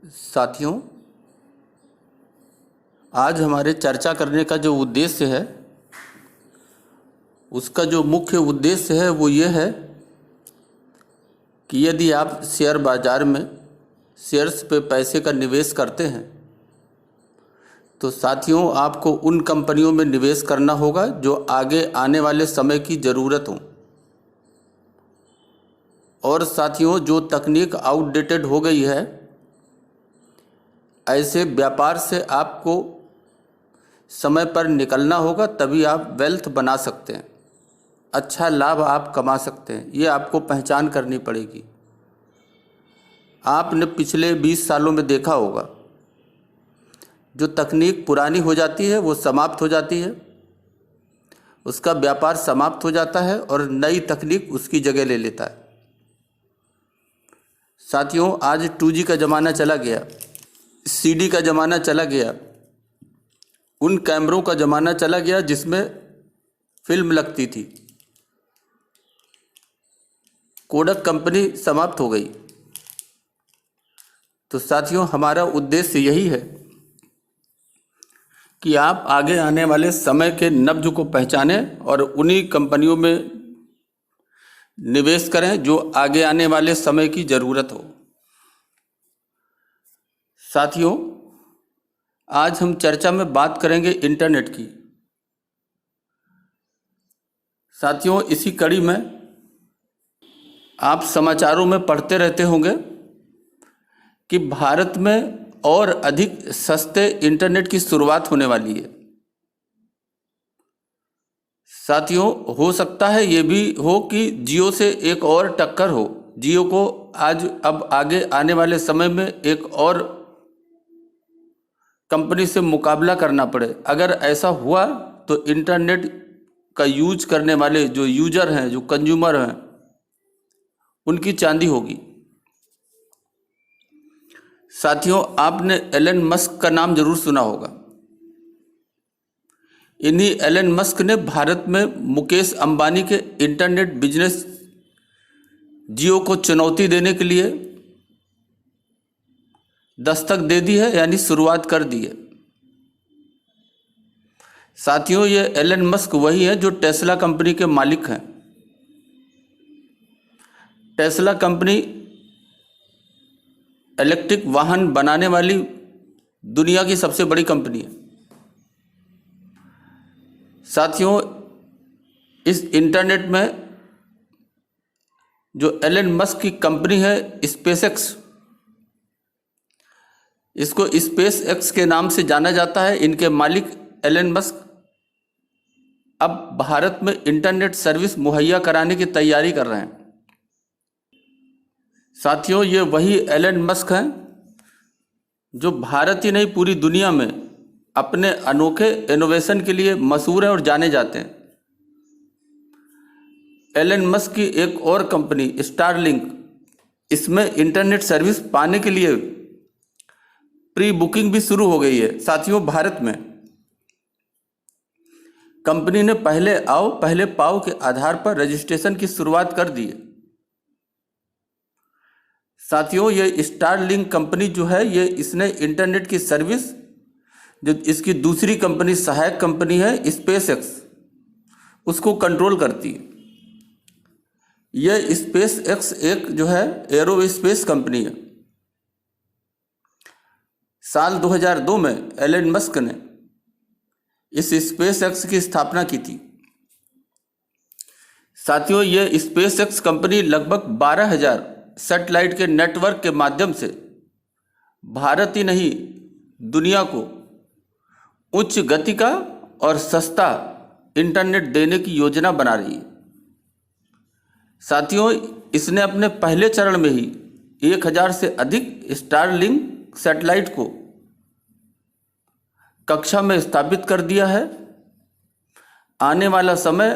साथियों, आज हमारे चर्चा करने का जो उद्देश्य है, उसका जो मुख्य उद्देश्य है वो ये है कि यदि आप शेयर बाज़ार में शेयर्स पे पैसे का निवेश करते हैं तो साथियों आपको उन कंपनियों में निवेश करना होगा जो आगे आने वाले समय की ज़रूरत हो। और साथियों, जो तकनीक आउटडेटेड हो गई है, ऐसे व्यापार से आपको समय पर निकलना होगा, तभी आप वेल्थ बना सकते हैं, अच्छा लाभ आप कमा सकते हैं। ये आपको पहचान करनी पड़ेगी। आपने पिछले 20 सालों में देखा होगा, जो तकनीक पुरानी हो जाती है वो समाप्त हो जाती है, उसका व्यापार समाप्त हो जाता है और नई तकनीक उसकी जगह ले लेता है। साथियों, आज 2G का ज़माना चला गया, CD का ज़माना चला गया, उन कैमरों का ज़माना चला गया जिसमें फिल्म लगती थी। कोडक कंपनी समाप्त हो गई। तो साथियों, हमारा उद्देश्य यही है कि आप आगे आने वाले समय के नब्ज को पहचानें और उन्हीं कंपनियों में निवेश करें जो आगे आने वाले समय की ज़रूरत हो। साथियों, आज हम चर्चा में बात करेंगे इंटरनेट की। साथियों, इसी कड़ी में आप समाचारों में पढ़ते रहते होंगे कि भारत में और अधिक सस्ते इंटरनेट की शुरुआत होने वाली है। साथियों, हो सकता है ये भी हो कि जियो से एक और टक्कर हो, जियो को आज अब आगे आने वाले समय में एक और कंपनी से मुकाबला करना पड़े। अगर ऐसा हुआ तो इंटरनेट का यूज करने वाले जो यूजर हैं, जो कंज्यूमर हैं, उनकी चांदी होगी। साथियों, आपने एलन मस्क का नाम जरूर सुना होगा। इन्हीं एलन मस्क ने भारत में मुकेश अंबानी के इंटरनेट बिजनेस जियो को चुनौती देने के लिए दस्तक दे दी है, यानी शुरुआत कर दी है। साथियों, ये एलन मस्क वही है जो टेस्ला कंपनी के मालिक हैं। टेस्ला कंपनी इलेक्ट्रिक वाहन बनाने वाली दुनिया की सबसे बड़ी कंपनी है। साथियों, इस इंटरनेट में जो एलन मस्क की कंपनी है स्पेसएक्स, इसको स्पेस एक्स के नाम से जाना जाता है। इनके मालिक एलन मस्क अब भारत में इंटरनेट सर्विस मुहैया कराने की तैयारी कर रहे हैं। साथियों, ये वही एलन मस्क हैं जो भारत ही नहीं पूरी दुनिया में अपने अनोखे इनोवेशन के लिए मशहूर हैं और जाने जाते हैं। एलन मस्क की एक और कंपनी स्टारलिंक, इसमें इंटरनेट सर्विस पाने के लिए प्री बुकिंग भी शुरू हो गई है। साथियों, भारत में कंपनी ने पहले आओ पहले पाओ के आधार पर रजिस्ट्रेशन की शुरुआत कर दी है। साथियों, ये स्टारलिंक कंपनी जो है, ये इसने इंटरनेट की सर्विस, जो इसकी दूसरी कंपनी सहायक कंपनी है स्पेसएक्स, उसको कंट्रोल करती है। यह स्पेसएक्स एक जो है एरोस्पेस कंपनी है। साल 2002 में एलन मस्क ने इस स्पेसएक्स की स्थापना की थी। साथियों, यह स्पेसएक्स कंपनी लगभग 12,000 सैटेलाइट के नेटवर्क के माध्यम से भारत ही नहीं दुनिया को उच्च गति का और सस्ता इंटरनेट देने की योजना बना रही है। साथियों, इसने अपने पहले चरण में ही 1,000 से अधिक स्टारलिंक सैटेलाइट को कक्षा में स्थापित कर दिया है। आने वाला समय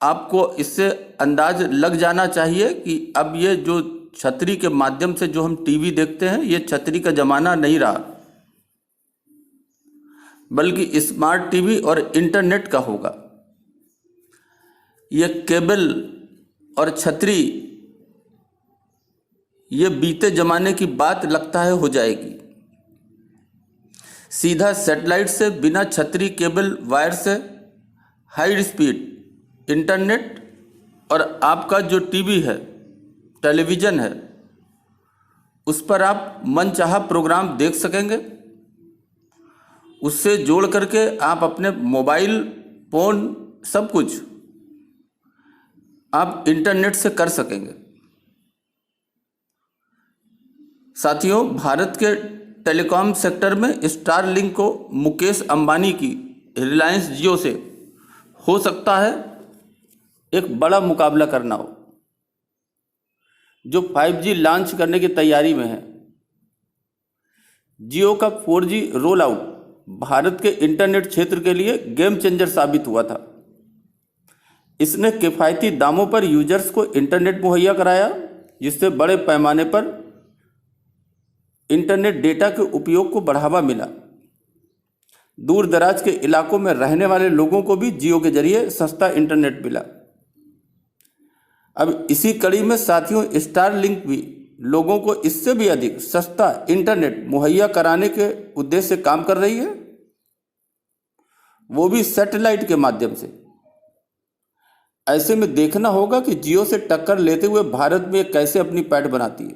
आपको इससे अंदाज लग जाना चाहिए कि अब ये जो छतरी के माध्यम से जो हम टीवी देखते हैं, ये छतरी का ज़माना नहीं रहा, बल्कि स्मार्ट टीवी और इंटरनेट का होगा। ये केबल और छतरी ये बीते जमाने की बात लगता है हो जाएगी। सीधा सैटेलाइट से बिना छतरी केबल वायर से हाई स्पीड इंटरनेट और आपका जो टीवी है, टेलीविज़न है, उस पर आप मनचाहा प्रोग्राम देख सकेंगे। उससे जोड़ करके आप अपने मोबाइल फ़ोन सब कुछ आप इंटरनेट से कर सकेंगे। साथियों, भारत के टेलीकॉम सेक्टर में स्टारलिंक को मुकेश अंबानी की रिलायंस जियो से हो सकता है एक बड़ा मुकाबला करना हो, जो 5G लॉन्च करने की तैयारी में है। जियो का 4G रोल आउट भारत के इंटरनेट क्षेत्र के लिए गेम चेंजर साबित हुआ था। इसने किफ़ायती दामों पर यूजर्स को इंटरनेट मुहैया कराया, जिससे बड़े पैमाने पर इंटरनेट डेटा के उपयोग को बढ़ावा मिला। दूर दराज के इलाकों में रहने वाले लोगों को भी जियो के जरिए सस्ता इंटरनेट मिला। अब इसी कड़ी में साथियों, स्टारलिंक भी लोगों को इससे भी अधिक सस्ता इंटरनेट मुहैया कराने के उद्देश्य से काम कर रही है, वो भी सैटेलाइट के माध्यम से। ऐसे में देखना होगा कि जियो से टक्कर लेते हुए भारत में कैसे अपनी पैठ बनाती है।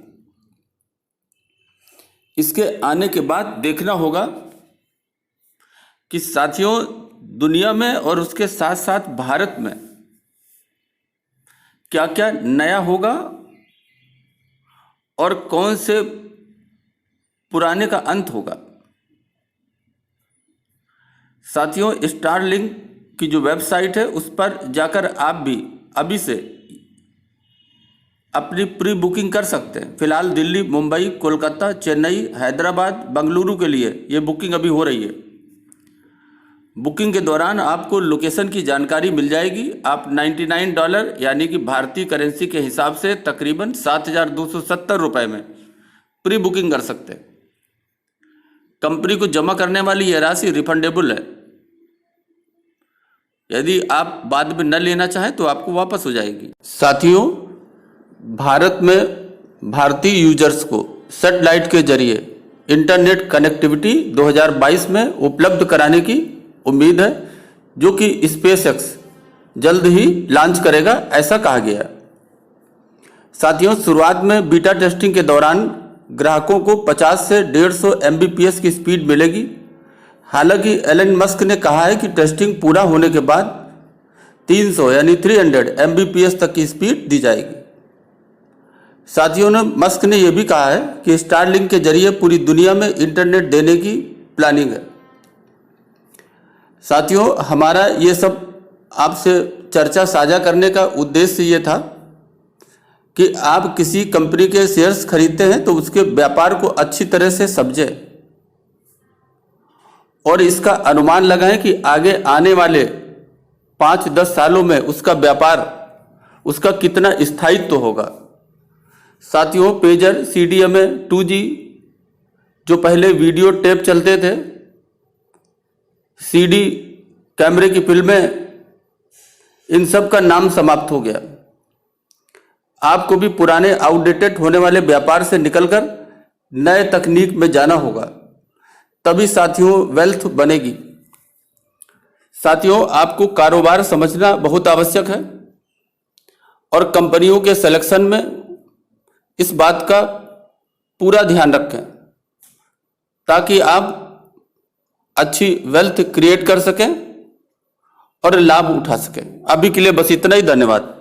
इसके आने के बाद देखना होगा कि साथियों, दुनिया में और उसके साथ साथ भारत में क्या क्या नया होगा और कौन से पुराने का अंत होगा। साथियों, स्टारलिंक की जो वेबसाइट है उस पर जाकर आप भी अभी से अपनी प्री बुकिंग कर सकते हैं। फिलहाल दिल्ली, मुंबई, कोलकाता, चेन्नई, हैदराबाद, बेंगलुरु के लिए ये बुकिंग अभी हो रही है। बुकिंग के दौरान आपको लोकेशन की जानकारी मिल जाएगी। आप $99 यानी कि भारतीय करेंसी के हिसाब से तकरीबन 7,270 रुपये में प्री बुकिंग कर सकते हैं। कंपनी को जमा करने वाली यह राशि रिफंडेबल है। यदि आप बाद में न लेना चाहें तो आपको वापस हो जाएगी। साथियों, भारत में भारतीय यूजर्स को सैटेलाइट के जरिए इंटरनेट कनेक्टिविटी 2022 में उपलब्ध कराने की उम्मीद है, जो कि SpaceX जल्द ही लॉन्च करेगा, ऐसा कहा गया। साथियों, शुरुआत में बीटा टेस्टिंग के दौरान ग्राहकों को 50 से 150 Mbps की स्पीड मिलेगी। हालांकि एलन मस्क ने कहा है कि टेस्टिंग पूरा होने के बाद 300 यानी 300 Mbps तक की स्पीड दी जाएगी। साथियों ने मस्क ने यह भी कहा है कि स्टारलिंक के जरिए पूरी दुनिया में इंटरनेट देने की प्लानिंग है। साथियों, हमारा ये सब आपसे चर्चा साझा करने का उद्देश्य ये था कि आप किसी कंपनी के शेयर्स खरीदते हैं तो उसके व्यापार को अच्छी तरह से समझें और इसका अनुमान लगाएं कि आगे आने वाले 5-10 सालों में उसका व्यापार, उसका कितना स्थायित्व होगा। साथियों, पेजर, CDMA, 2G, जो पहले वीडियो टेप चलते थे, CD, कैमरे की फिल्में, इन सब का नाम समाप्त हो गया। आपको भी पुराने आउटडेटेड होने वाले व्यापार से निकलकर नए तकनीक में जाना होगा, तभी साथियों वेल्थ बनेगी। साथियों, आपको कारोबार समझना बहुत आवश्यक है और कंपनियों के सिलेक्शन में इस बात का पूरा ध्यान रखें ताकि आप अच्छी वेल्थ क्रिएट कर सकें और लाभ उठा सकें। अभी के लिए बस इतना ही। धन्यवाद।